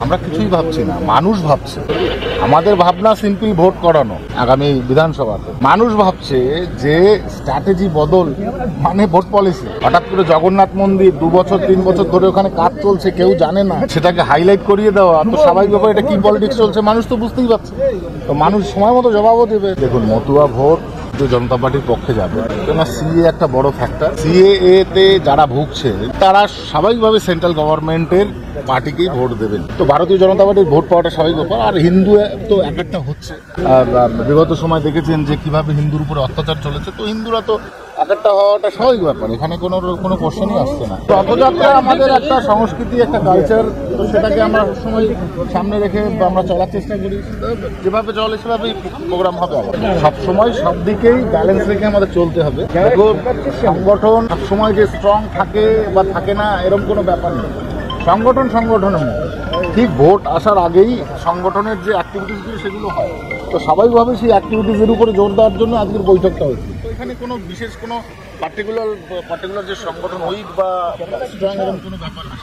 আমরা কিছুই ভাবছি না, মানুষ ভাবছে। আমাদের ভাবনা সিম্পল ভোট করানো আগামী বিধানসভাতে। মানুষ ভাবছে যে স্ট্র্যাটেজি বদল মানে ভোট পলিসি। হঠাৎ করে জগন্নাথ মন্দির 2 বছর 3 বছর ধরে ওখানে কাজ চলছে, কেউ জানে না, সেটাকে হাইলাইট করিয়ে দেওয়া তো স্বাভাবিক ব্যাপার। এটা কি পলিটিক্স চলছে মানুষ তো বুঝতেই পারছে, তো মানুষ সময় মতো জবাবও দেবে। দেখুন, মতুয়া ভোট জনতা পার্টির পক্ষে যাবে, কেননা সিএ একটা বড় ফ্যাক্টর। সিএ তে যারা ভুগছে তারা স্বাভাবিকভাবে সেন্ট্রাল গভর্নমেন্টের পার্টিকেই ভোট দেবেন, তো ভারতীয় জনতা পার্টির ভোট পাওয়াটা স্বাভাবিক ব্যাপার। আর হিন্দু তো এক একটা হচ্ছে, বিগত সময় দেখেছেন যে কিভাবে হিন্দুর উপরে অত্যাচার চলেছে, তো হিন্দুরা তো এক একটা হওয়াটা স্বাভাবিক ব্যাপার, এখানে কোনো কোশ্চেনই আসছে না। রথযাত্রা আমাদের একটা সংস্কৃতি, একটা কালচার, তো সেটাকে আমরা সবসময় সামনে রেখে আমরা চলার চেষ্টা করি। যেভাবে চলে সেভাবেই প্রোগ্রাম হবে। সবসময় সব দিকেই ব্যালেন্স রেখে আমাদের চলতে হবে। সংগঠন সবসময় যে স্ট্রং থাকে বা থাকে না এরকম কোনো ব্যাপার নেই। সংগঠনের মধ্যে ঠিক ভোট আসার আগেই সংগঠনের যে অ্যাক্টিভিটিসগুলো সেগুলো হয়, তো স্বাভাবিকভাবে সেই অ্যাক্টিভিটিসের উপরে জোর দেওয়ার জন্য আজকের বৈঠকটা হয়েছে। তো এখানে কোনো বিশেষ কোনো পার্টিকুলার যে সংগঠন উইক বা স্ট্রং এরকম কোনো ব্যাপার না।